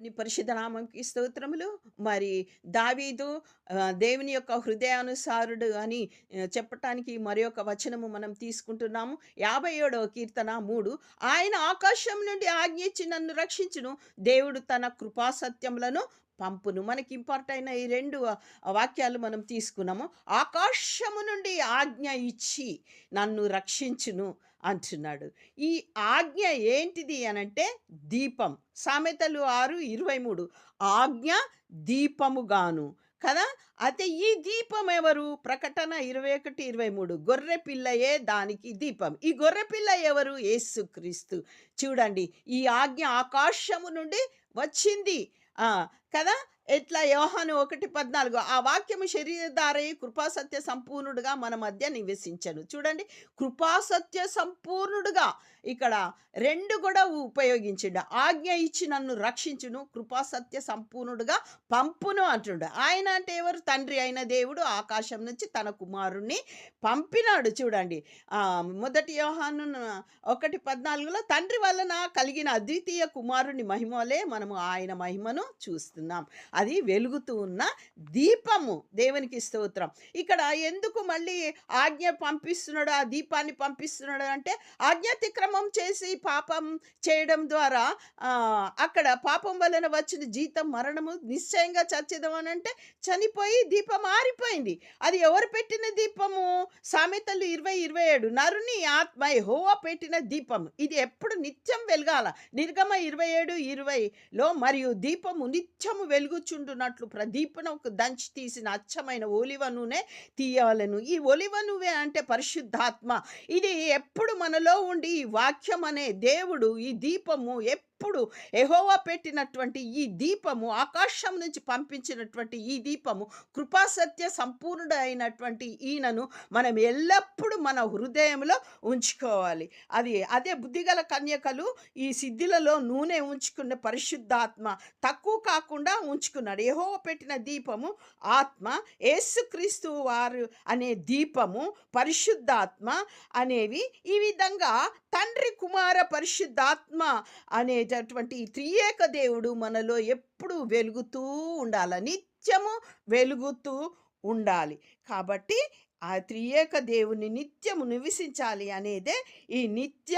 నీ పరిశుద్ధ నామంకి స్తోత్రములు. మరి దావీదు దేవుని యొక్క హృదయానుసారుడు అని చెప్పటానికి మరి ఒక వచనము మనం తీసుకుంటున్నాము. 57వ కీర్తన 3. ఆయన ఆకాశం నుండి ఆజ్ఞ ఇచ్చి నన్ను రక్షించును. దేవుడు తన కృపా సత్యములను పంపును. మనకి ఇంపార్ట్ అయిన ఈ 2 వాక్యాలు మనం తీసుకున్నాము. ఆకాశము నుండి ఆజ్ఞ ఇచ్చి నన్ను రక్షించును అంటున్నాడు. ఈ ఆజ్ఞ ఏంటిది అనంటే దీపం. సామెతలు 6:23 ఆజ్ఞ దీపముగాను కదా! అయితే ఈ దీపం ఎవరు? ప్రకటన 21:23 గొర్రె పిల్లయే దానికి దీపం. ఈ గొర్రె పిల్ల ఎవరు? యేసుక్రీస్తు. చూడండి, ఈ ఆజ్ఞ ఆకాశము నుండి వచ్చింది. ఆ! కదా! ఎట్లా యోహాను 1:14 ఆ వాక్యము శరీరధారై కృపాసత్య సంపూర్ణుడుగా మన మధ్య నివసించెను. చూడండి, కృపాసత్య సంపూర్ణుడుగా ఇక్కడ 2 కూడా ఉపయోగించిండు. ఆజ్ఞ ఇచ్చి నన్ను రక్షించును, కృపాసత్య సంపూర్ణుడుగా పంపును అంటుండు. ఆయన అంటే ఎవరు? తండ్రి అయిన దేవుడు ఆకాశం నుంచి తన కుమారుణ్ణి పంపినాడు. చూడండి, మొదటి యోహాను 1:14లో తండ్రి వలన కలిగిన అద్వితీయ కుమారుని మహిమ వలె మనము ఆయన మహిమను చూస్తున్నాం. అది వెలుగుతూ ఉన్న దీపము. దేవునికి స్తోత్రం. ఇక్కడ ఎందుకు మళ్ళీ ఆజ్ఞ పంపిస్తున్నాడు, ఆ దీపాన్ని పంపిస్తున్నాడు అంటే, ఆజ్ఞాతిక్రమం చేసి పాపం చేయడం ద్వారా అక్కడ పాపం వలన వచ్చిన జీతం మరణము, నిశ్చయంగా చచ్చేదం అని అంటే చనిపోయి దీపం ఆరిపోయింది. అది ఎవరు పెట్టిన దీపము? సామెతలు 20:27 నరుని ఆత్మ యెహోవా పెట్టిన దీపం. ఇది ఎప్పుడు నిత్యం వెలగాల. నిర్గమ 27:20లో మరియు దీపము నిత్యము వెలుగుచుండునట్లు ప్రదీపనకు దంచి తీసిన అచ్చమైన ఒలివ నూనె తీయవలెను. ఈ ఒలివ నూనె అంటే పరిశుద్ధాత్మ. ఇది ఎప్పుడు మనలో ఉండి ఈ వాక్యం అనే దేవుడు ఈ దీపము ఎప్పుడు యెహోవా పెట్టినటువంటి ఈ దీపము, ఆకాశం నుంచి పంపించినటువంటి ఈ దీపము, కృపాసత్య సంపూర్ణుడు అయినటువంటి ఈయనను మనం ఎల్లప్పుడూ మన హృదయంలో ఉంచుకోవాలి. అదే బుద్ధిగల కన్యకలు ఈ సిద్ధిలలో నూనె ఉంచుకున్న పరిశుద్ధాత్మ తక్కువ కాకుండా ఉంచుకున్నాడు. యెహోవా పెట్టిన దీపము ఆత్మ, యేసుక్రీస్తు వారు అనే దీపము, పరిశుద్ధాత్మ అనేవి ఈ విధంగా తండ్రి, కుమార, పరిశుద్ధాత్మ అనేటటువంటి ఈ త్రియేక దేవుడు మనలో ఎప్పుడూ వెలుగుతూ ఉండాలి. నిత్యము వెలుగుతూ ఉండాలి. కాబట్టి ఆ త్రియేక దేవుని నిత్యము నివసించాలి అనేదే ఈ నిత్య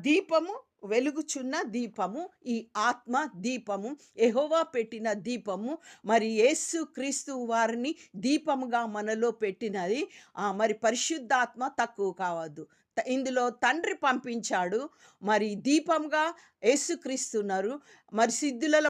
దీపము, వెలుగుచున్న దీపము, ఈ ఆత్మ దీపము, యెహోవా పెట్టిన దీపము, మరి యేసుక్రీస్తు వారిని దీపముగా మనలో పెట్టినది. మరి పరిశుద్ధాత్మ తక్కువ కావద్దు. ఇందులో తండ్రి పంపించాడు. మరి దీపంగా యేసుక్రీస్తున్నారు. మరి సిద్ధులలో